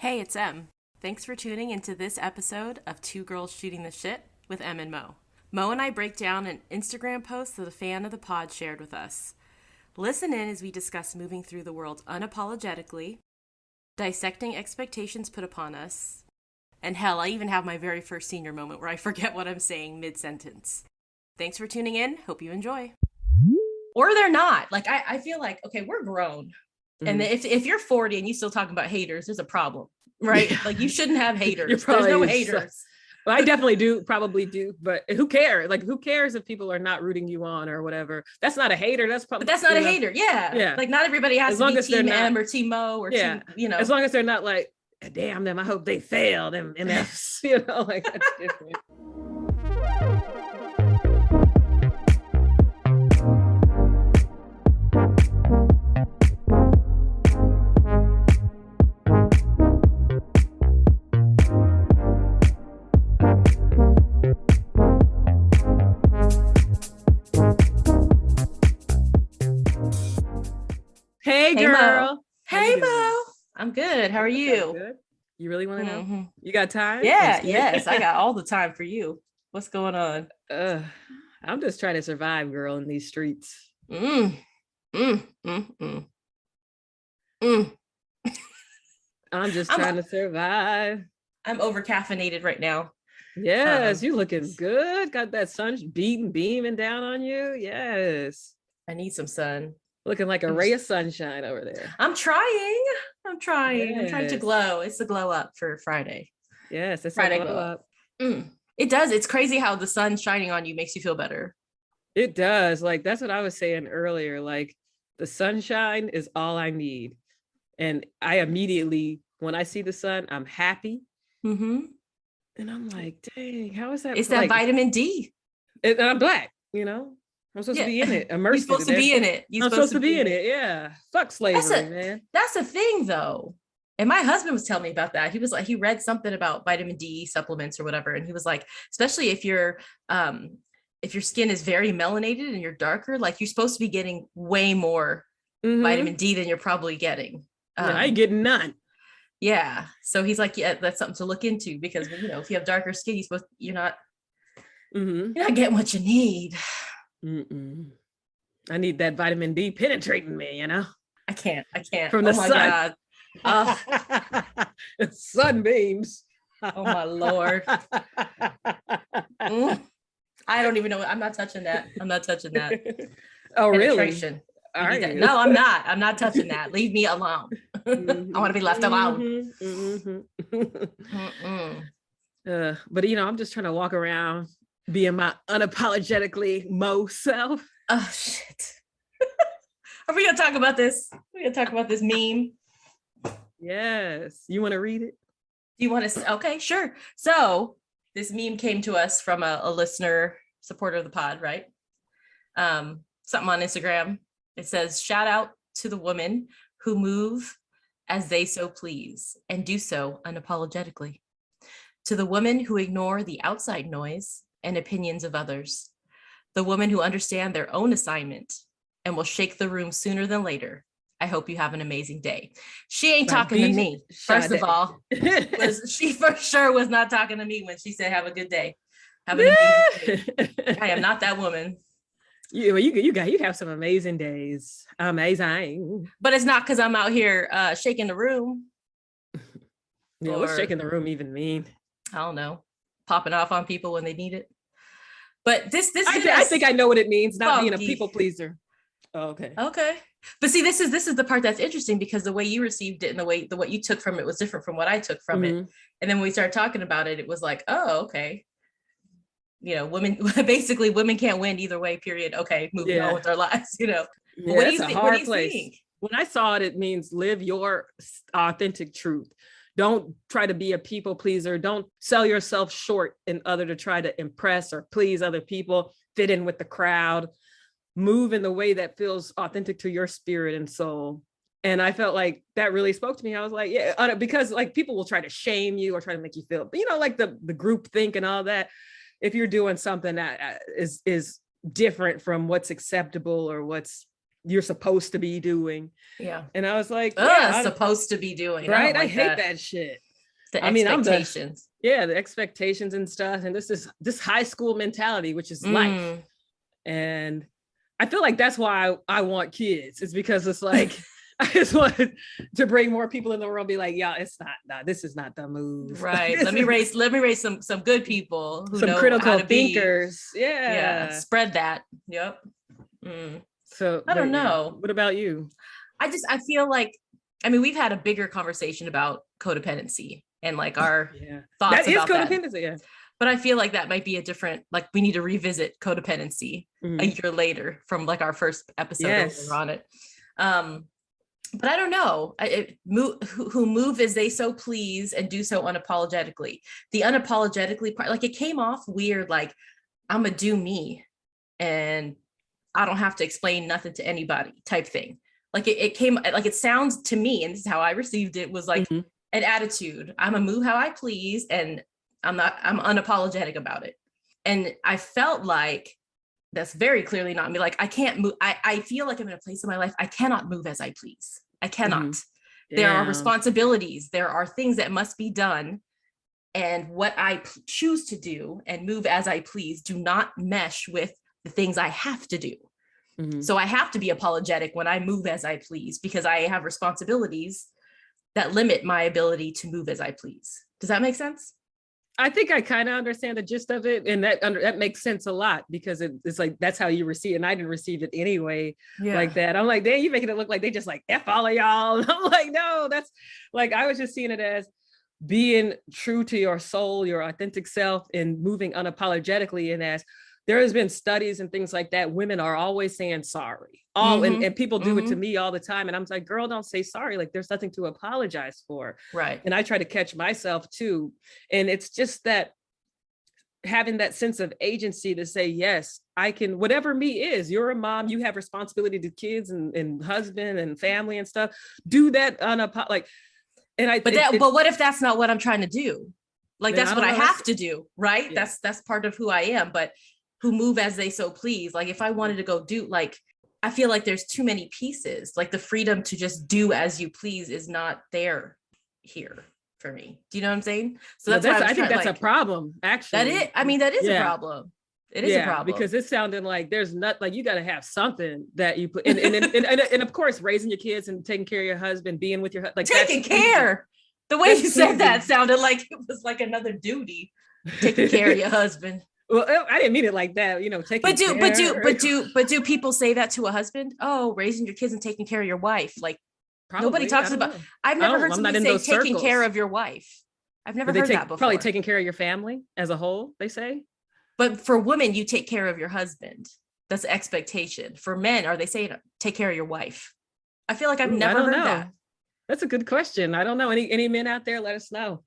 Hey, it's Em. Thanks for tuning into this episode of Two Girls Shooting the Shit with Em and Mo. Mo and I break down an Instagram post that a fan of the pod shared with us. Listen in as we discuss moving through the world unapologetically, dissecting expectations put upon us, and hell, I even have my very first senior moment where I forget what I'm saying mid-sentence. Thanks for tuning in. Hope you enjoy. Or they're not. Like, I feel like, okay, we're grown. And if you're 40 and you still talking about haters, there's a problem, right? Like, you shouldn't have haters. There's no haters. Well, I definitely probably do, but who cares? Like, who cares if people are not rooting you on or whatever? That's not a hater. That's probably, but that's not a hater. Yeah. Like, not everybody has to be Team M or Team Mo or Team, As long as they're not like, damn them, I hope they fail, them MFs, like that's different. Hey girl. Mo. Hey Mo. I'm good. How are you? Good. You really want to know? You got time? Yeah. Yes. I got all the time for you. What's going on? I'm just trying to survive, girl, in these streets. I'm just trying to survive. I'm over caffeinated right now. Yes, you looking good. Got that sun beaming down on you. Yes. I need some sun. Looking like a ray of sunshine over there. I'm trying. Yes. I'm trying to glow. It's the glow up for Friday. Yes, it's Friday a glow up. It does. It's crazy how the sun shining on you makes you feel better. It does. Like, that's what I was saying earlier. Like, the sunshine is all I need. And I immediately, when I see the sun, I'm happy. Mm-hmm. And I'm like, dang, how is that? It's that vitamin D. And I'm black, I'm supposed to be in it. You're supposed to be in it. I'm supposed to be in it. Yeah. Fuck slavery, man. That's a thing, though. And my husband was telling me about that. He was like, he read something about vitamin D supplements or whatever. And he was like, especially if your skin is very melanated and you're darker, like, you're supposed to be getting way more vitamin D than you're probably getting. I ain't getting none. Yeah. So he's like, yeah, that's something to look into, because if you have darker skin, you're not getting what you need. I need that vitamin D penetrating me, I can't. From the sun. God. Sunbeams. Oh my Lord. I don't even know. I'm not touching that. Oh, really? All right. No, I'm not. I'm not touching that. Leave me alone. I want to be left alone. But I'm just trying to walk around being my unapologetically Mo self. Oh shit. Are we gonna talk about this? We're gonna talk about this meme. Yes. You want to read it? Do you want to? Okay, sure. So this meme came to us from a listener, supporter of the pod, right? Something on Instagram. It says, shout out to the women who move as they so please and do so unapologetically. To the women who ignore the outside noise and opinions of others. The women who understand their own assignment and will shake the room sooner than later. I hope you have an amazing day. She ain't talking to me, first of all. She for sure was not talking to me when she said, have a good day. Have an amazing day. I am not that woman. You have some amazing days. Amazing. But it's not because I'm out here shaking the room. Yeah, what's shaking the room even mean? I don't know. Popping off on people when they need it. But this I think I know what it means, not being a people pleaser. Oh, okay. Okay. But see, this is the part that's interesting, because the way you received it and what you took from it was different from what I took from it. And then when we started talking about it, it was like, oh, okay. Women can't win either way, period. Okay, moving on with our lives, Yeah, what do you think? What do you think? When I saw it, it means live your authentic truth. Don't try to be a people pleaser. Don't sell yourself short in order to try to impress or please other people, fit in with the crowd. Move in the way that feels authentic to your spirit and soul. And I felt like that really spoke to me. I was like, yeah, because like people will try to shame you or try to make you feel, like the group think and all that. If you're doing something that is different from what's acceptable or what's you're supposed to be doing. Yeah. And I was like, supposed to be doing. Right. I I hate that shit. The I mean, expectations. the expectations and stuff. And this high school mentality, which is life. And I feel like that's why I want kids. It's because it's like, I just wanted to bring more people in the world, be like, yeah, it's not, this is not the move. Right. Let me raise some good people who some know critical how to thinkers. Yeah. Spread that. Yep. So I don't know. What about you? I feel like, I mean, we've had a bigger conversation about codependency and like our thoughts about codependency, that. But I feel like that might be a different, like we need to revisit codependency a year later from like our first episode on it. But I don't know, who move as they so please and do so unapologetically. The unapologetically part, like it came off weird, like I'm gonna do me and I don't have to explain nothing to anybody type thing. Like it came, like it sounds to me, and this is how I received it, was like an attitude. I'm gonna move how I please and I'm unapologetic about it. And I felt like that's very clearly not me. Like I can't move. I feel like I'm in a place in my life I cannot move as I please. I cannot. There are responsibilities. There are things that must be done. And what I choose to do and move as I please do not mesh with the things I have to do. So I have to be apologetic when I move as I please, because I have responsibilities that limit my ability to move as I please. Does that make sense? I think I kind of understand the gist of it, and that makes sense a lot, because it's like that's how you receive it, and I didn't receive it anyway like that. I'm like, damn, you making it look like they just like F all of y'all. And I'm like, no, that's like, I was just seeing it as being true to your soul, your authentic self, and moving unapologetically. And as there has been studies and things like that, women are always saying sorry. And people do it to me all the time. And I'm like, girl, don't say sorry. Like there's nothing to apologize for. Right. And I try to catch myself too. And it's just that having that sense of agency to say, yes, I can, whatever me is, you're a mom, you have responsibility to kids and husband and family and stuff. Do that but what if that's not what I'm trying to do? Like that's what I have to do, right? Yeah. That's part of who I am. But who move as they so please. Like if I wanted to go do, like, I feel like there's too many pieces. Like the freedom to just do as you please is not there here for me. Do you know what I'm saying? So that's why I think that's a problem, actually. That is a problem. It is a problem, because it sounded like there's not, like you got to have something that you put and of course raising your kids and taking care of your husband, being with your husband, like taking care. The way you said that sounded like it was like another duty, taking care of your husband. Well, I didn't mean it like that, taking care. But do people say that to a husband? Oh, raising your kids and taking care of your wife. Like probably, nobody talks about. I've never heard somebody say taking care of your wife. I've never heard that before. Probably taking care of your family as a whole, they say. But for women, you take care of your husband. That's the expectation. For men, are they saying take care of your wife? I feel like I've never heard that. That's a good question. I don't know. Any men out there, let us know.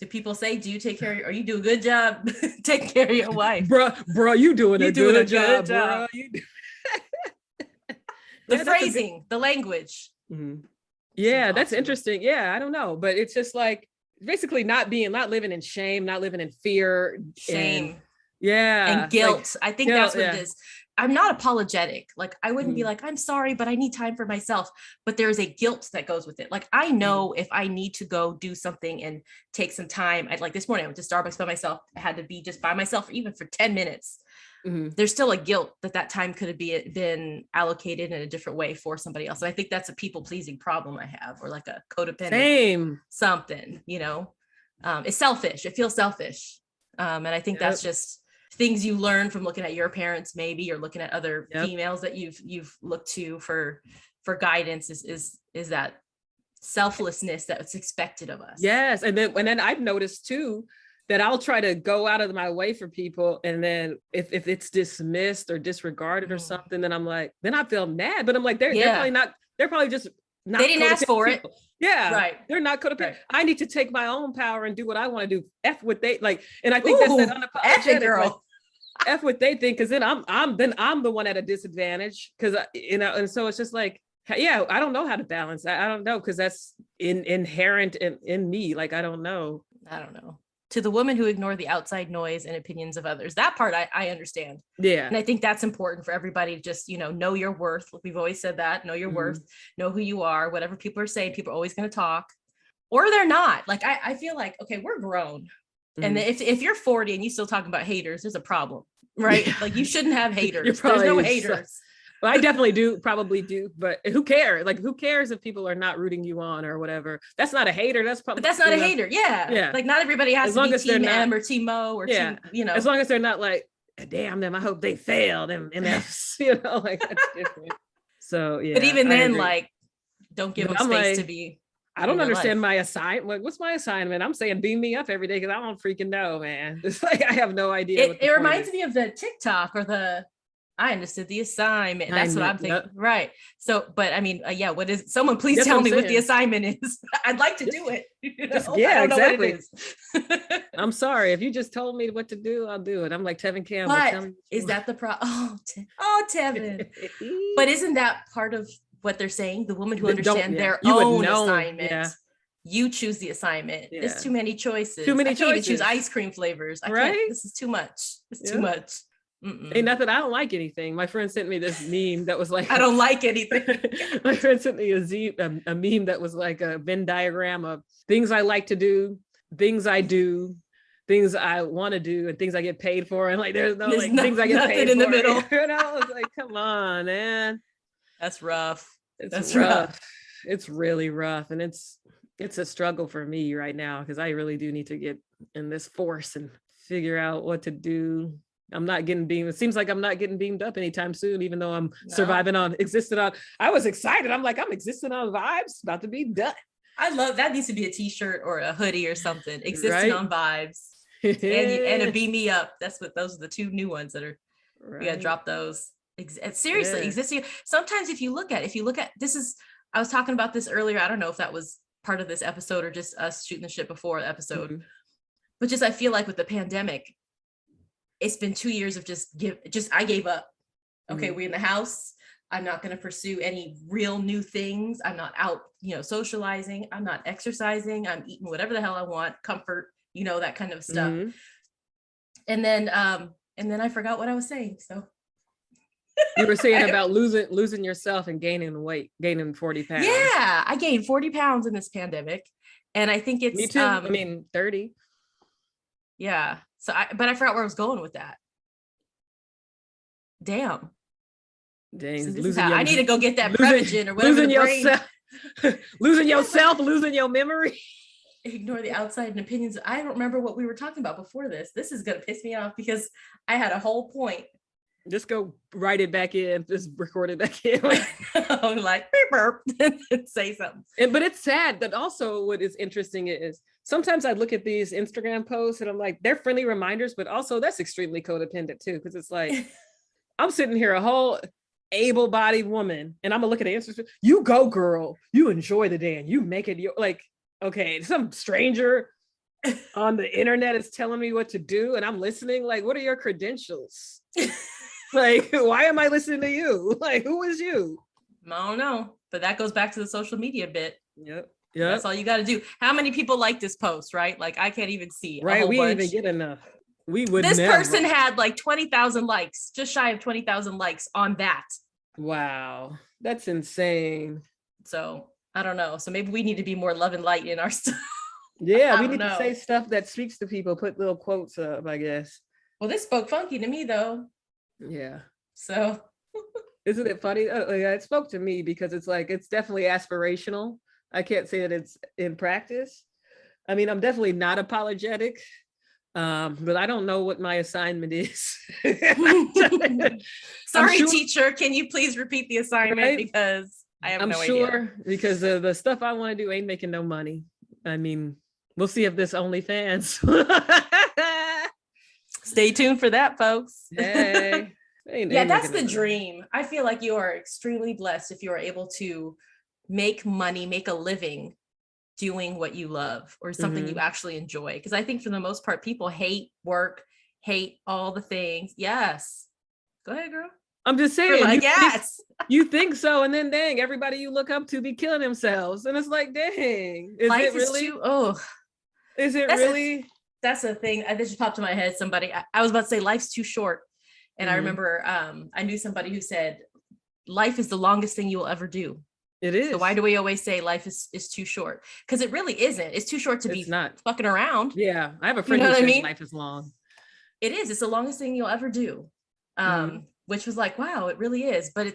Do people say, do you take care of or you do a good job taking care of your wife? Bro, you doing a good job. Bro. The phrasing, the language. Yeah, that's interesting. Yeah, I don't know. But it's just like basically not living in shame, not living in fear. Shame. And guilt. Like, I think that's what it is. I'm not apologetic. Like I wouldn't be like, I'm sorry, but I need time for myself. But there's a guilt that goes with it. Like I know if I need to go do something and take some time, like this morning I went to Starbucks by myself. I had to be just by myself, even for 10 minutes. There's still a guilt that time could have been allocated in a different way for somebody else. And I think that's a people pleasing problem I have, or like a codependent something, it's selfish. It feels selfish. And I think that's just things you learn from looking at your parents, maybe, or looking at other females that you've looked to for guidance is that selflessness that's expected of us. Yes. And then I've noticed too, that I'll try to go out of my way for people. And then if it's dismissed or disregarded or something, then I'm like, then I feel mad, but I'm like, they're probably just not. They didn't ask for it. Yeah. Right. They're not codependent. Right. I need to take my own power and do what I want to do. F what they like. And I think that's that unapologetic girl. Like, F what they think. Cause then I'm the one at a disadvantage. Cause and so it's just like, yeah, I don't know how to balance. I don't know. Cause that's inherent in me. Like, I don't know. to the women who ignore the outside noise and opinions of others. That part I understand. Yeah. And I think that's important for everybody to just, know your worth. We've always said that, know your worth, know who you are, whatever people are saying, people are always going to talk, or they're not. Like, I feel like, okay, we're grown. And if you're 40 and you still talking about haters, there's a problem, right? Yeah. Like, you shouldn't have haters. There's no haters. Well, I definitely probably do, but who cares? Like, who cares if people are not rooting you on or whatever? That's not a hater. That's probably, but that's not a hater. Yeah. Like, not everybody has to be Team M or Team O or Team, As long as they're not like, damn them, I hope they fail them MFs, like, that's different. So, yeah. But even then, like, don't give them space to be. I don't understand my assignment. Like, what's my assignment? I'm saying beam me up every day because I don't freaking know, man. It's like, I have no idea. It reminds me of the TikTok or I understood the assignment. That's what I'm thinking. Yep. Right. So, but I mean, what is, someone please tell me what the assignment is. I'd like to do it. Yeah, exactly. I'm sorry. If you just told me what to do, I'll do it. I'm like Tevin Campbell. But is that the problem? Oh, Tevin. But isn't that part of what they're saying? The women who understand their own assignment. Yeah. You choose the assignment. Yeah. There's too many choices. Too many choices. I can't even choose ice cream flavors. I can't. This is too much. It's too much. Ain't nothing. I don't like anything. My friend sent me this meme that was like, I don't like anything. My friend sent me a meme that was like a Venn diagram of things I like to do, things I do, things I want to do, and things I get paid for. And like, there's things I get paid in for. The middle. It's like, come on, man. That's rough. That's rough. It's really rough. And it's a struggle for me right now because I really do need to get in this force and figure out what to do. I'm not getting beamed. It seems like I'm not getting beamed up anytime soon, even though I'm existing on. I was excited. I'm like, I'm existing on vibes, about to be done. I love that. Needs to be a t-shirt or a hoodie or something. Existing on vibes and a beam me up. Those are the two new ones that are, we gotta drop those. Seriously, existing. Sometimes if you look at this I was talking about this earlier. I don't know if that was part of this episode or just us shooting the shit before the episode, but I feel like with the pandemic, it's been 2 years of I gave up. Okay, we're in the house. I'm not going to pursue any real new things. I'm not out, socializing. I'm not exercising. I'm eating whatever the hell I want, comfort, that kind of stuff. And then I forgot what I was saying. So you were saying about losing yourself and gaining weight, gaining 40 pounds. Yeah, I gained 40 pounds in this pandemic. And I think it's, me too. 30. Yeah. So but I forgot where I was going with that. Damn. So I need to go get that Prevagen or whatever. Losing yourself, losing your memory. Ignore the outside and opinions. I don't remember what we were talking about before this. This is going to piss me off because I had a whole point. Just go write it back in. Just record it back in. I'm like, beep, say something. But it's sad that also what is interesting is sometimes I look at these Instagram posts and I'm like, they're friendly reminders, but also that's extremely codependent too. Cause it's like, I'm sitting here, a whole able-bodied woman, and I'm gonna look at the Instagram, you go girl, you enjoy the day and you make it, like, okay, some stranger on the internet is telling me what to do and I'm listening. Like, what are your credentials? Like, why am I listening to you? Like, who is you? I don't know, but that goes back to the social media bit. Yep. That's all you got to do. How many people like this post, right? Like, I can't even see. Right, we didn't even get enough. This person had like 20,000 likes, just shy of 20,000 likes on that. Wow, that's insane. So I don't know. So maybe we need to be more love and light in our stuff. Yeah, we need to say stuff that speaks to people. Put little quotes up, I guess. Well, this spoke funky to me though. Yeah. So isn't it funny? It spoke to me because it's like, it's definitely aspirational. I can't say that it's in practice. I mean, I'm definitely not apologetic, but I don't know what my assignment is. Sorry, teacher. Can you please repeat the assignment? Right? Because I have no idea. I'm sure because the stuff I want to do ain't making no money. I mean, we'll see if this OnlyFans. Stay tuned for that, folks. Hey. Yeah, that's the dream. I feel like you are extremely blessed if you are able to make money, make a living doing what you love or something you actually enjoy. Because I think for the most part, people hate work, hate all the things. Yes. Go ahead, girl. I'm just saying, like, yes. You think so, and then dang, everybody you look up to be killing themselves. And it's like, dang, life is really? Is it really? that's the thing. This just popped in my head. I was about to say life's too short. And I remember I knew somebody who said, life is the longest thing you will ever do. It is. So why do we always say life is too short? Because it really isn't. It's too short to It's be not fucking around. Yeah. I have a friend You know who what I says mean? life is long. It is. It's the longest thing you'll ever do. Which was like, wow, it really is. But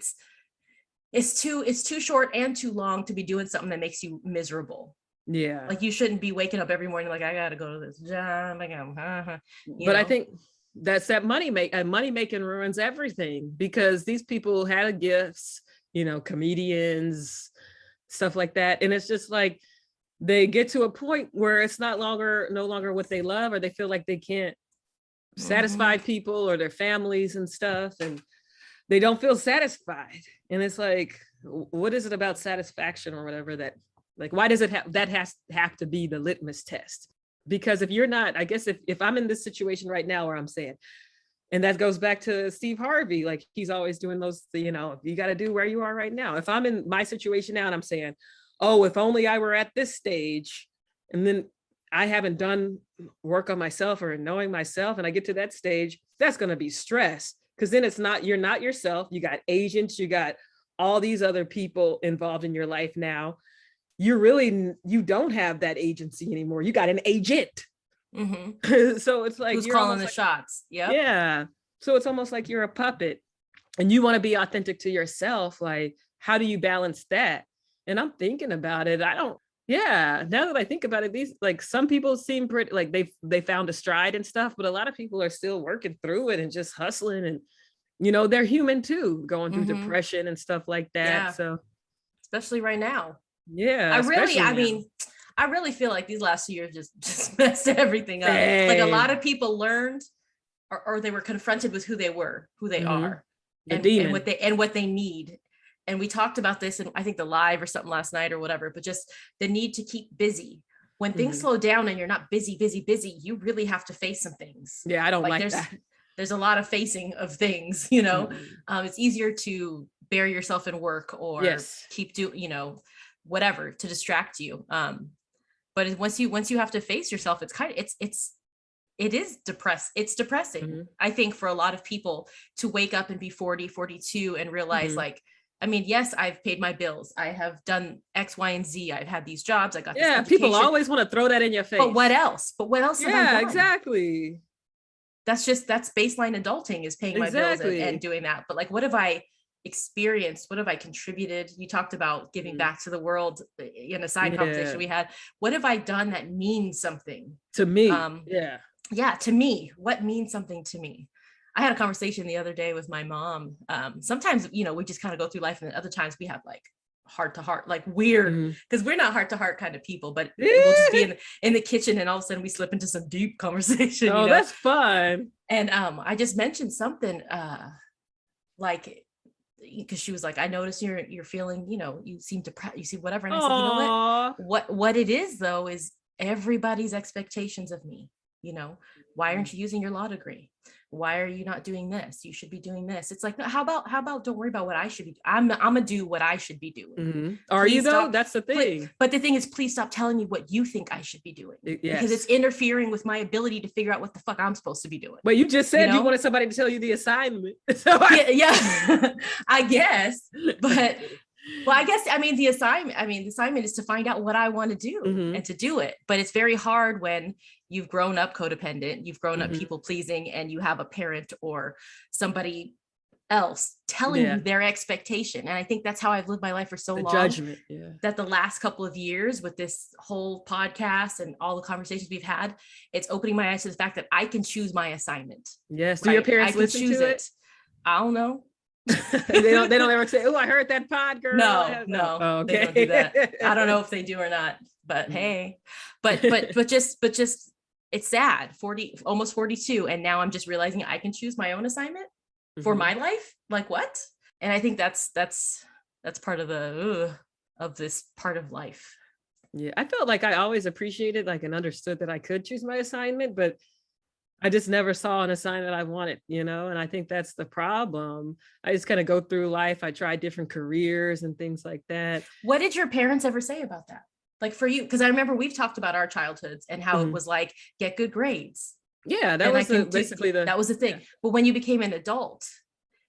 it's too short and too long to be doing something that makes you miserable. Yeah. Like you shouldn't be waking up every morning like, I gotta go to this job. But I think that's that money making ruins everything, because these people had gifts, comedians, stuff like that. And it's just like they get to a point where it's no longer what they love, or they feel like they can't satisfy people or their families and stuff, and they don't feel satisfied. And it's like, what is it about satisfaction or whatever that, like, why does it have to be the litmus test? Because if you're not, I guess if I'm in this situation right now where I'm saying, and that goes back to Steve Harvey, like he's always doing those, you got to do where you are right now. If I'm in my situation now and I'm saying, oh, if only I were at this stage, and then I haven't done work on myself or knowing myself, and I get to that stage, that's going to be stress. Because then you're not yourself. You got agents, you got all these other people involved in your life now. You don't have that agency anymore. You got an agent. So it's like, who's calling the shots? Yeah. So it's almost like you're a puppet, and you want to be authentic to yourself. Like, how do you balance that? And I'm thinking about it. Now that I think about it, these, like, some people seem pretty, like they found a stride and stuff, but a lot of people are still working through it and just hustling, and they're human too, going through depression and stuff like that. Yeah. So especially right now. Yeah. I really feel like these last 2 years just messed everything up. Dang. Like a lot of people learned or they were confronted with who they are, and what they need. And we talked about this in, I think, the live or something last night or whatever, but just the need to keep busy. When things slow down and you're not busy, you really have to face some things. Yeah, I don't like that. There's a lot of facing of things, it's easier to bury yourself in work or keep whatever to distract you. But once you have to face yourself, it is depressing. I think for a lot of people to wake up and be 40, 42 and realize like, I mean, yes, I've paid my bills. I have done X, Y, and Z. I've had these jobs. I got this education. People always want to throw that in your face. But what else? Have I done? Exactly. That's baseline adulting, is paying my bills and doing that. But like, what have I experienced? What have I contributed? You talked about giving back to the world in a side conversation we had. What have I done that means something to me? To me. What means something to me? I had a conversation the other day with my mom. Sometimes, we just kind of go through life, and then other times we have like heart to heart, like weird, because we're not heart to heart kind of people, but we'll just be in the kitchen, and all of a sudden we slip into some deep conversation. Oh, that's fun. And I just mentioned something like, because she was like, I noticed you're feeling, you seem depressed, you see whatever. And I said, you know what it is though, is everybody's expectations of me. Why aren't you using your law degree? Why are you not doing this? You should be doing this. It's like, no, how about don't worry about what I should be. I'm gonna do what I should be doing. Are you though? That's the thing. But the thing is, please stop telling me what you think I should be doing, because it's interfering with my ability to figure out what the fuck I'm supposed to be doing. But you just said you wanted somebody to tell you the assignment. So I guess. But well, I guess, the assignment is to find out what I want to do and to do it. But it's very hard when you've grown up codependent, you've grown up people pleasing, and you have a parent or somebody else telling you their expectation. And I think that's how I've lived my life for so long. Judgment, that the last couple of years with this whole podcast and all the conversations we've had, it's opening my eyes to the fact that I can choose my assignment. Yes. Do your parents listen to it? I don't know. they don't ever say, oh, I heard that pod, girl. No, oh, okay. They don't do that. I don't know if they do or not, but hey, but just it's sad. 40, almost 42, and now I'm just realizing I can choose my own assignment for my life. Like what? And I think that's part of of this part of life. Yeah, I felt like I always appreciated and understood that I could choose my assignment, but I just never saw an assignment I wanted, and I think that's the problem. I just kind of go through life. I tried different careers and things like that. What did your parents ever say about that? Like for you, because I remember we've talked about our childhoods and how it was like, get good grades. Yeah, that And was basically that was the thing. yeah. But when you became an adult,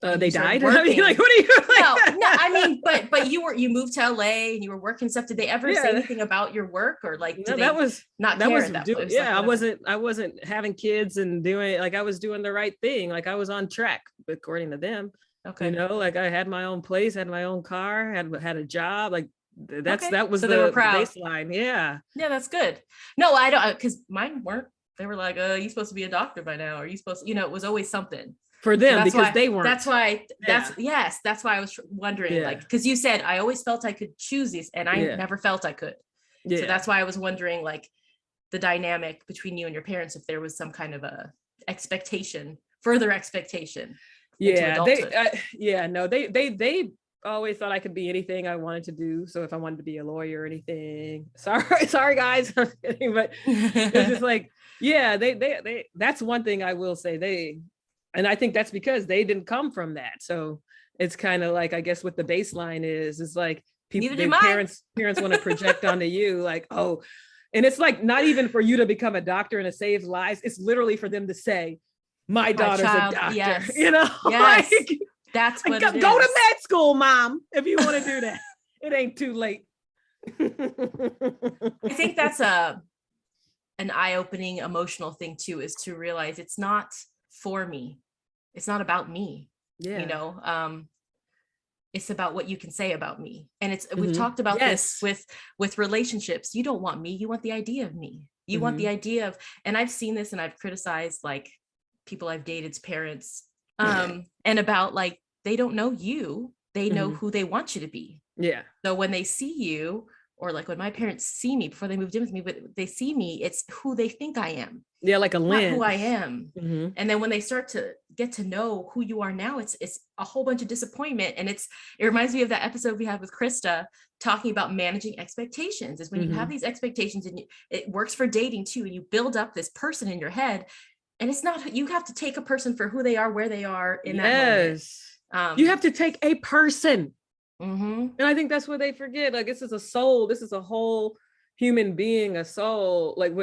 and They you started died. I mean, working, like, what are you like? no, I mean, but you moved to LA and you were working stuff. Did they ever say Yeah. anything about your work, or like, No, did that they was not that care was at that do, point? It was yeah, like, whatever. I wasn't having kids and doing like I was doing the right thing. Like I was on track according to them. You Okay. know, like I had my own place, had my own car, had a job. Like Okay. that was So they were the proud. baseline. Yeah. Yeah, that's good. No, I don't, because mine weren't. They were like, you're supposed to be a doctor by now. Or you supposed to, it was always something. For So them because they weren't. that's Yeah. yes, that's why I was wondering, Yeah. like, because you said I always felt I could choose these, and I Yeah. never felt I could. So Yeah. that's why I was wondering, like, the dynamic between you and your parents, if there was some kind of a further expectation into Yeah. adulthood. They always thought I could be anything I wanted to do. So if I wanted to be a lawyer or anything, sorry guys, I'm kidding, but it's just like, yeah, they that's one thing I will say. And I think that's because they didn't come from that. So it's kind of like, I guess what the baseline is like Neither their do mine. parents want to project onto you like, oh, and it's like not even for you to become a doctor and to save lives. It's literally for them to say, my daughter's child, a doctor, yes. Yes. Like, that's what go to med school, mom, if you want to do that. It ain't too late. I think that's an eye-opening emotional thing too, is to realize it's not for me. It's not about me. Yeah. It's about what you can say about me. And we've talked about this with relationships. You don't want me, you want the idea of me. You want the idea of, and I've seen this and I've criticized like people I've dated's parents, and about like, they don't know you, they know who they want you to be. Yeah. So when they see you, or like when my parents see me before they moved in with me, but they see me, it's who they think I am. Yeah, like a lens. Not who I am. And then when they start to get to know who you are now, it's a whole bunch of disappointment. And it reminds me of that episode we had with Krista talking about managing expectations. Is when you have these expectations, and it works for dating too, and you build up this person in your head, and it's not, you have to take a person for who they are, where they are in that moment. You have to take a person. And I think that's what they forget. Like, this is a soul. This is a whole human being, a soul. Like,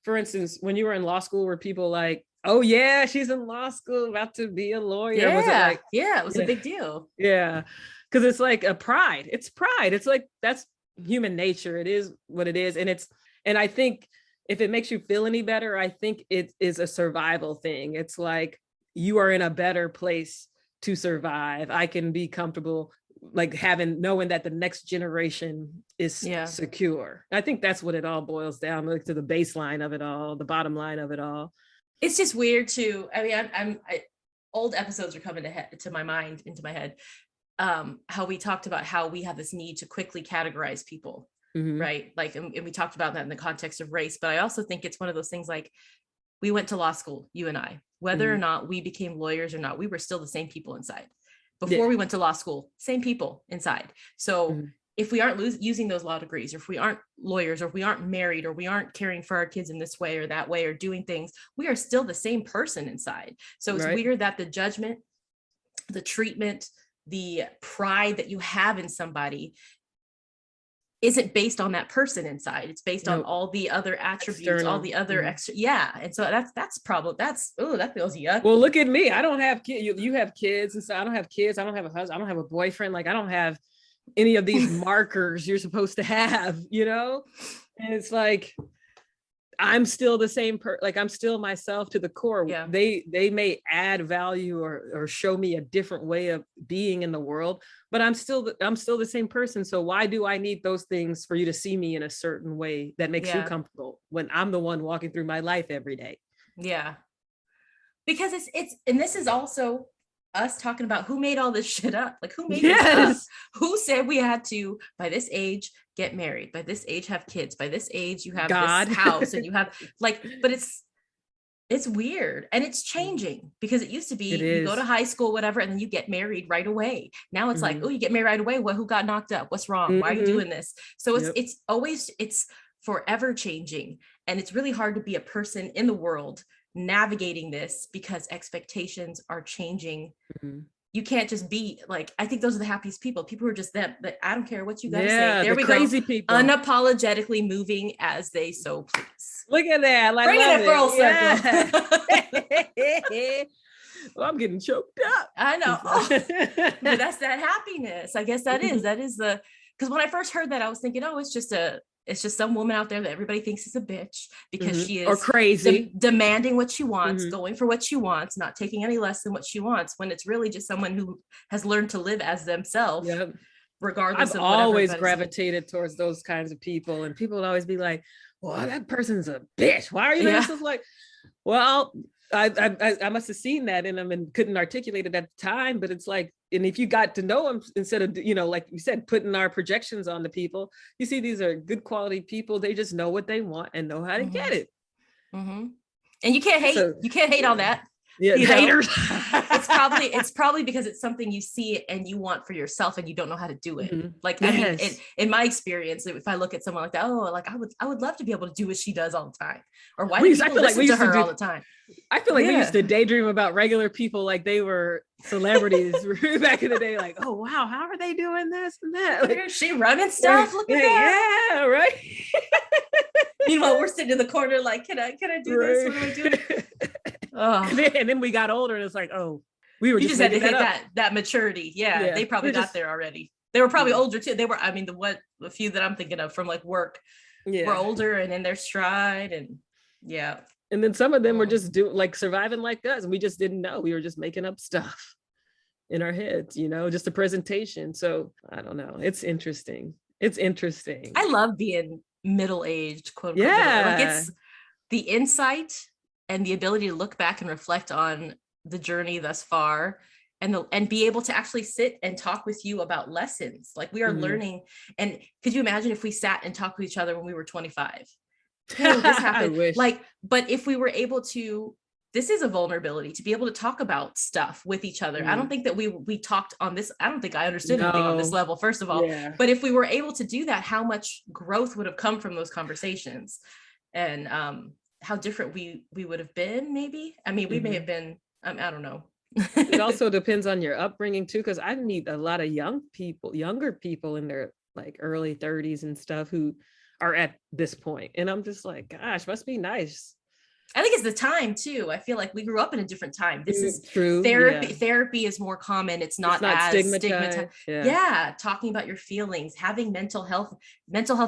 for instance, when you were in law school, were people like, oh yeah, she's in law school, about to be a lawyer? Yeah. Was it like, yeah, it was a big deal. Yeah. Because it's like a pride. It's pride. It's like, that's human nature. It is what it is. And I think if it makes you feel any better, I think it is a survival thing. It's like, you are in a better place to survive. I can be comfortable, like knowing that the next generation is secure. I think that's what it all boils down like, to the baseline of it all, the bottom line of it all. It's just weird too. I mean, old episodes are coming into my head. How we talked about how we have this need to quickly categorize people, right? Like, and we talked about that in the context of race, but I also think it's one of those things, like, we went to law school, you and I, whether or not we became lawyers or not, we were still the same people inside. Before we went to law school, same people inside. So if we aren't using those law degrees, or if we aren't lawyers, or if we aren't married, or we aren't caring for our kids in this way or that way, or doing things, we are still the same person inside. So it's weird that the judgment, the treatment, the pride that you have in somebody isn't based on that person inside. It's based on all the other attributes, all the other extra. Yeah. And so that feels yuck. Well, look at me. I don't have kids. You have kids. And so I don't have kids. I don't have a husband. I don't have a boyfriend. Like, I don't have any of these markers you're supposed to have, And it's like, I'm still the same like, I'm still myself to the core. Yeah. They may add value or show me a different way of being in the world, but I'm still the same person. So why do I need those things for you to see me in a certain way that makes you comfortable when I'm the one walking through my life every day? Yeah. Because it's and this is also us talking about who made all this shit up. Like, who made this up? Who said we had to, by this age, get married, by this age, have kids, by this age, you have this house, and you have but it's weird, and it's changing, because it used to be you go to high school, whatever, and then you get married right away. Now it's like, oh, you get married right away. Who got knocked up? What's wrong? Why are you doing this? So it's always, it's forever changing. And it's really hard to be a person in the world navigating this, because expectations are changing you can't just be like, I think those are the happiest people who are just them, but I don't care what you gotta say. Yeah, There the we crazy go. people. Unapologetically moving as they so please. Look at that. I Bringing love it full circle. Yeah. Well, I'm getting choked up. I know. Oh, but that's that happiness. I guess that is the, because when I first heard that, I was thinking, oh, it's just some woman out there that everybody thinks is a bitch because she is or crazy, demanding what she wants, going for what she wants, not taking any less than what she wants, when it's really just someone who has learned to live as themselves. Yep. Regardless I've of whatever always gravitated towards those kinds of people, and people would always be like, well, that person's a bitch. Why are you doing this? Like, well, I must have seen that in them and couldn't articulate it at the time, but it's like, and if you got to know them, instead of, like you said, putting our projections on the people, you see, these are good quality people. They just know what they want and know how to get it. And you can't hate on that. Yeah, haters. It's probably because it's something you see and you want for yourself and you don't know how to do it. Like, I mean, in my experience, if I look at someone like that, oh, like I would love to be able to do what she does all the time. Or why do people listen to her all the time? I feel like we used to daydream about regular people like they were celebrities back in the day. Like, oh wow, how are they doing this and that? Like, she running stuff. Look at that. Yeah, right. Meanwhile, we're sitting in the corner like, can I do this? What am I doing? And then we got older and it's like, oh, we were just had to hit that maturity. Yeah, they probably got there already. They were probably older too. They were, I mean, the few that I'm thinking of from like work were older and in their stride, and and then some of them were just surviving like us, and we just didn't know. We were just making up stuff in our heads, just a presentation. So I don't know. It's interesting. I love being middle-aged, quote unquote. Yeah. Like, it's the insight and the ability to look back and reflect on the journey thus far, and be able to actually sit and talk with you about lessons. Like, we are learning. And could you imagine if we sat and talked with each other when we were 25? Oh, this happened. I wish. But if we were able to, this is a vulnerability to be able to talk about stuff with each other. I don't think that we talked on this. I don't think I understood anything on this level, first of all. But if we were able to do that, how much growth would have come from those conversations, and how different we would have been, maybe. I mean, we may have been, I don't know. It also depends on your upbringing too, because I meet a lot of younger people in their like early 30s and stuff who are at this point, and I'm just like, gosh, must be nice. I think it's the time too. I feel like we grew up in a different time. This is true. Therapy. Yeah. Therapy is more common. It's not as stigmatized. Yeah. Talking about your feelings, having mental health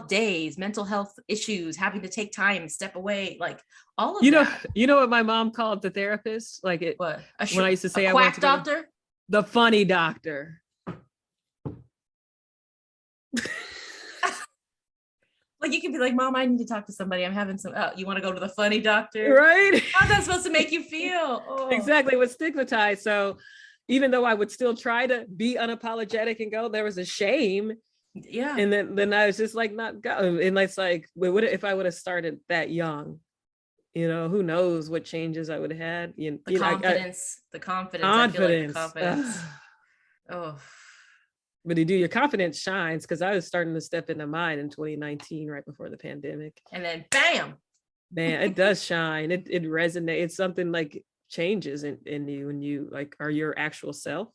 days, mental health issues, having to take time, step away, like all of that. You know what my mom called the therapist? Like it. What? When I used to say, a quack doctor? The funny doctor. Like, you can be like, Mom, I need to talk to somebody. I'm having some, you want to go to the funny doctor? Right. How's that supposed to make you feel? Oh. Exactly. It was stigmatized. So even though I would still try to be unapologetic and go, there was a shame. Yeah. And then I was just like, not go. And it's like, if I would have started that young, who knows what changes I would have had. The confidence. I feel like the confidence. Oh. But your confidence shines, because I was starting to step into mine in 2019, right before the pandemic. And then bam, man, it does shine. It resonates. It's something like changes in you, and you like are your actual self,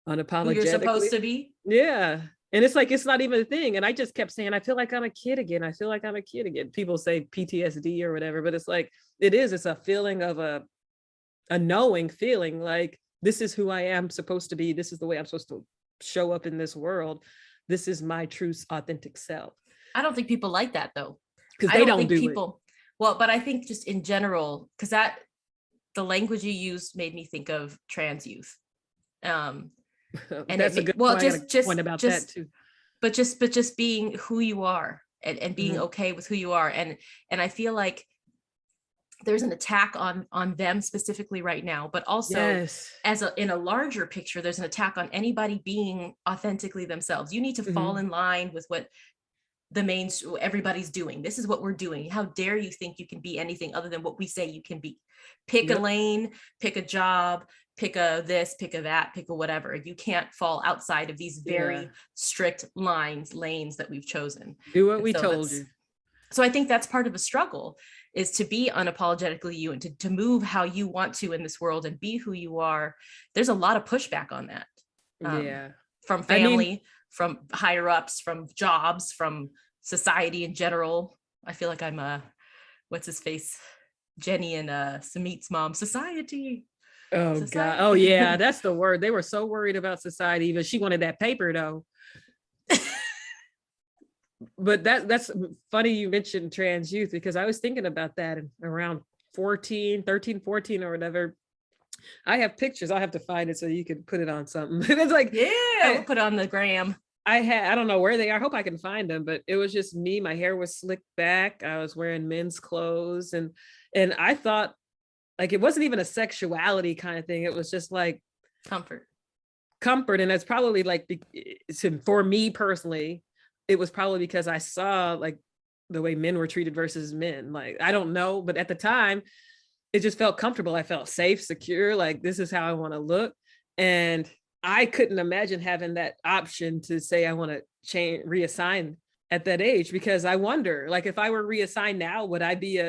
unapologetically. Who you're supposed to be. Yeah. And it's like, it's not even a thing. And I just kept saying, I feel like I'm a kid again. I feel like I'm a kid again. People say PTSD or whatever, but it's like, it's a feeling of a knowing feeling, like, this is who I am supposed to be. This is the way I'm supposed to show up in this world. This is my true authentic self. I don't think people like that though, because they don't do people it. Well, but I think just in general, because the language you used made me think of trans youth. And that's a good point. Just point about that too. But just being who you are, and being okay with who you are, and I feel like there's an attack on them specifically right now, but also in a larger picture, there's an attack on anybody being authentically themselves. You need to fall in line with what everybody's doing. This is what we're doing. How dare you think you can be anything other than what we say you can be? Pick a lane, pick a job, pick a this, pick a that, pick a whatever. You can't fall outside of these very strict lanes that we've chosen. Do what we told you. So I think that's part of a struggle, is to be unapologetically you, and to move how you want to in this world and be who you are. There's a lot of pushback on that. Yeah. From I mean, family, from higher ups, from jobs, from society in general. I feel like I'm what's his face? Jenny and Samit's mom. Society. oh God. Oh Society. yeah, that's the word. They were so worried about society, but she wanted that paper though. But that's funny you mentioned trans youth, because I was thinking about that around 13, 14 or whatever. I have pictures. I'll have to find it so you can put it on something. It's like, Yeah, we'll put it on the gram. I don't know where they are. I hope I can find them, but it was just me. My hair was slicked back. I was wearing men's clothes, and I thought like it wasn't even a sexuality kind of thing. It was just like Comfort. And that's probably like for me personally, it was probably because I saw like the way men were treated versus men. Like I don't know, but at the time it just felt comfortable. I felt safe, secure, like this is how I want to look. And I couldn't imagine having that option to say I want to change, reassign at that age, because I wonder, like, if I were reassigned now, would I be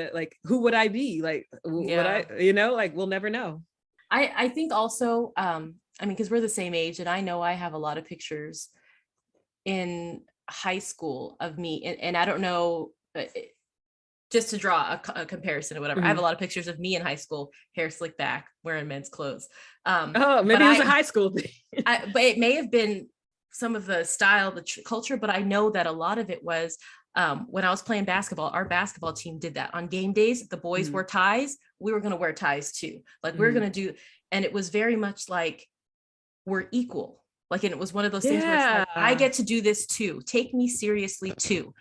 who would I be? Like, would I, like, we'll never know. I think also, I mean, because we're the same age, and I know I have a lot of pictures in high school of me, and I don't know, just to draw a comparison or whatever. I have a lot of pictures of me in high school, hair slicked back, wearing men's clothes. Oh, maybe it was a high school thing. But it may have been some of the style, the culture, but I know that a lot of it was when I was playing basketball, our basketball team did that on game days. The boys wore ties. We were going to wear ties too. Like we were going to do, and it was very much like we're equal. Like, and it was one of those things where it's like, I get to do this too. Take me seriously too.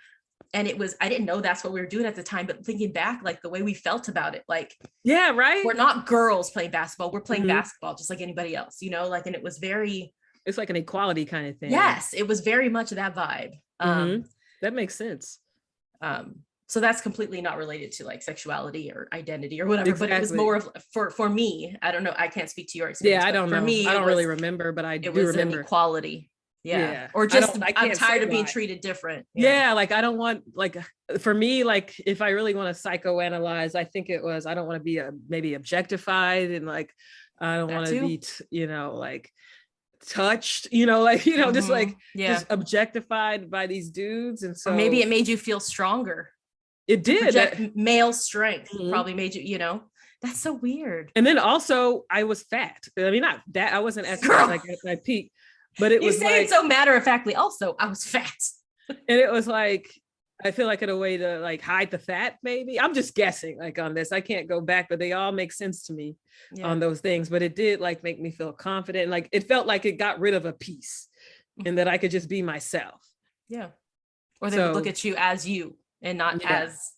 And it was, I didn't know that's what we were doing at the time, but thinking back, like the way we felt about it, like, yeah, right. We're not girls playing basketball. We're playing basketball just like anybody else, like, and it was very, it's like an equality kind of thing. Yes, it was very much that vibe. That makes sense. So that's completely not related to like sexuality or identity or whatever, but it was more of for me. I don't know. I can't speak to your experience. Yeah, I don't know. For me, I don't really remember, but I do remember an equality. Yeah. Or just I'm tired of being treated different. Yeah. Like I don't want, like, for me, like if I really want to psychoanalyze, I think it was, I don't want to be maybe objectified, and like I don't want to be like touched, just like just objectified by these dudes. And so or maybe it made you feel stronger. It did. Male strength probably made you, that's so weird. And then also I was fat. I mean, not that I wasn't as fat, like at my peak, but it was you say it so matter-of-factly. Also, I was fat. And it was like, I feel like in a way to like hide the fat, maybe. I'm just guessing like on this. I can't go back, but they all make sense to me on those things. But it did like make me feel confident. Like it felt like it got rid of a piece and that I could just be myself. Yeah. Or they would look at you as you and not as,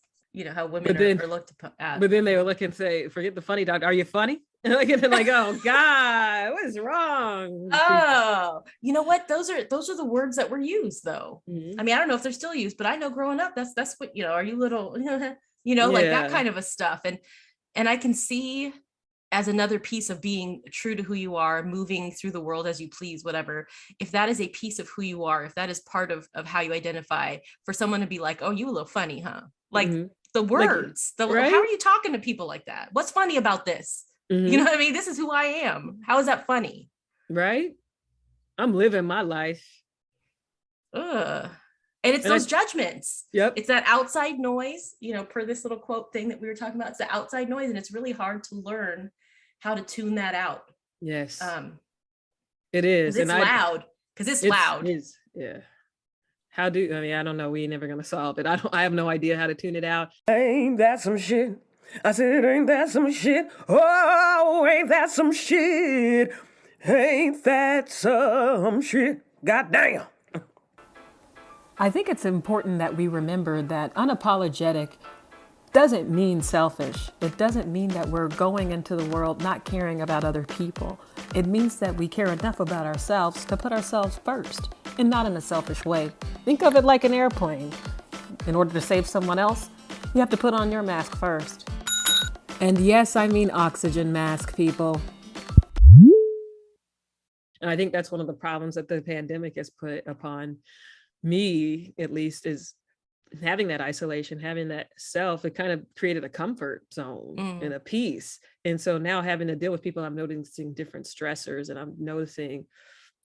how women are looked at. But then they would look and say, forget the funny doctor. Are you funny? And like, oh God, what is wrong? Oh, you know what? Those are the words that were used though. I mean, I don't know if they're still used, but I know growing up, that's what, are you little, like that kind of a stuff. And I can see as another piece of being true to who you are, moving through the world as you please, whatever, if that is a piece of who you are, if that is part of how you identify, for someone to be like, oh, you a little funny, huh? Like the words, how are you talking to people like that? What's funny about this? You know what I mean? This is who I am. How is that funny? Right? I'm living my life. And it's those judgments. Yep. It's that outside noise, per this little quote thing that we were talking about. It's the outside noise, and it's really hard to learn how to tune that out. Yes. It is. It's loud. Because it's loud. It is. Yeah. I don't know. We ain't never gonna solve it. I have no idea how to tune it out. Ain't that some shit? I said, ain't that some shit? Oh, ain't that some shit? Ain't that some shit? Goddamn. I think it's important that we remember that unapologetic doesn't mean selfish. It doesn't mean that we're going into the world not caring about other people. It means that we care enough about ourselves to put ourselves first, and not in a selfish way. Think of it like an airplane. In order to save someone else, you have to put on your mask first. And yes, I mean oxygen mask, people. And I think that's one of the problems that the pandemic has put upon me, at least, is having that isolation, having that self. It kind of created a comfort zone and a peace. And so now having to deal with people, I'm noticing different stressors, and I'm noticing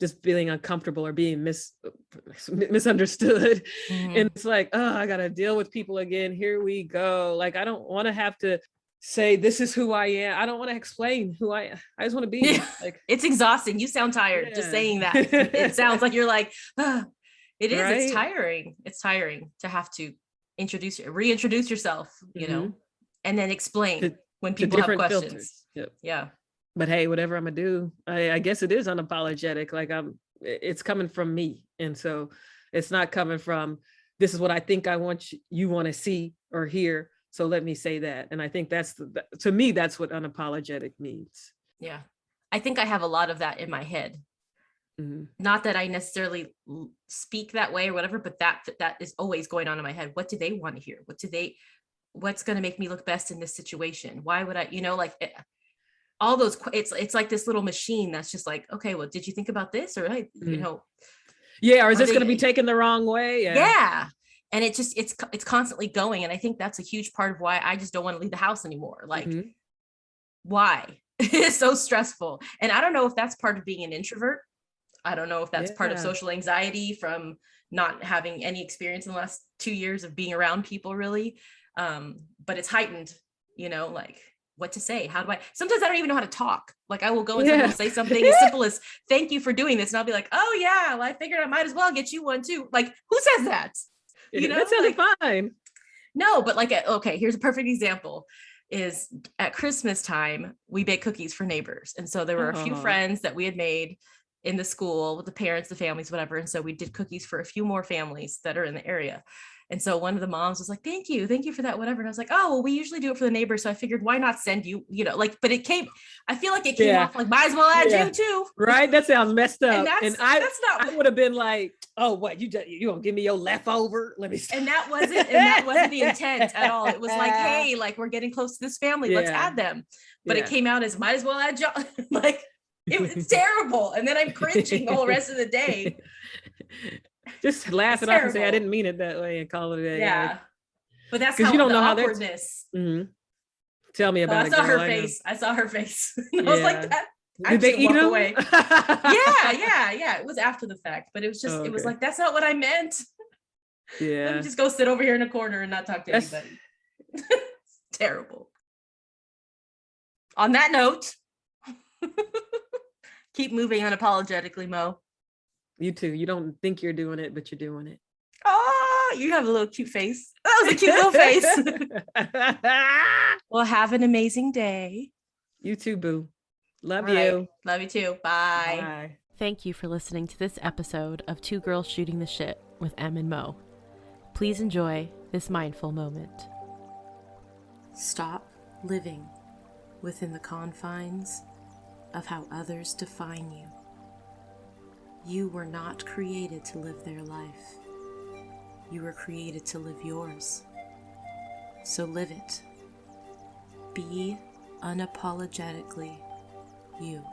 just feeling uncomfortable or being misunderstood. Mhm. And it's like, oh, I gotta deal with people again. Here we go. Like, I don't want to have to say this is who I am. I don't want to explain who I just want to be. Yeah. Like, It's exhausting. You sound tired just Yeah. saying that. It sounds like you're like, it is. Right? It's tiring. It's tiring to have to reintroduce yourself, you know, and then explain To- when to people have different questions. filters. Yep. Yeah. But hey, whatever I'm gonna do, I guess it is unapologetic. Like, it's coming from me. And so it's not coming from, this is what I think I want you want to see or hear. So let me say that. And I think to me, that's what unapologetic means. Yeah. I think I have a lot of that in my head. Not that I necessarily speak that way or whatever, but that is always going on in my head. What do they want to hear? What's going to make me look best in this situation? Why would I, like all those, it's like this little machine that's just like, okay, well, did you think about this? Or, yeah. Or is this going to be taken the wrong way? Yeah. And it's constantly going. And I think that's a huge part of why I just don't want to leave the house anymore. Like, why? It's so stressful. And I don't know if that's part of being an introvert. I don't know if that's part of social anxiety from not having any experience in the last 2 years of being around people, really. But it's heightened, like what to say. Sometimes I don't even know how to talk. Like, I will go and someone will say something as simple as, thank you for doing this. And I'll be like, oh yeah, well, I figured I might as well get you one too. Like, who says that? That sounded fine. No, but like, okay, here's a perfect example. Is at Christmas time, we bake cookies for neighbors. And so there were a few friends that we had made in the school with the parents, the families, whatever. And so we did cookies for a few more families that are in the area. And so one of the moms was like, thank you for that, whatever. And I was like, oh, well, we usually do it for the neighbors. So I figured, why not send you, but I feel like it came off like, might as well add you too. Right. That sounds messed up. And I would have been like, oh, what, you gonna give me your leftover? Let me stop. And that wasn't the intent at all. It was like, hey, like, we're getting close to this family. Let's add them. But it came out as, might as well add John. Like, it's terrible. And then I'm cringing the whole rest of the day. Just laugh it off and say, I didn't mean it that way, and call it a day. Yeah. But that's because you don't know how awkwardness. Tell me about it. I saw her face. And I was like, that. Did they eat them? Away. Yeah. It was after the fact, but it was just, it was like, that's not what I meant. Yeah. Let me just go sit over here in a corner and not talk to anybody. It's terrible. On that note, keep moving unapologetically, Mo. You too. You don't think you're doing it, but you're doing it. Oh, you have a little cute face. That was a cute little face. Well, have an amazing day. You too, boo. Love All you. Right. Love you too. Bye. Bye. Thank you for listening to this episode of Two Girls Shooting the Shit with Em and Mo. Please enjoy this mindful moment. Stop living within the confines of how others define you. You were not created to live their life. You were created to live yours. So live it. Be unapologetically you.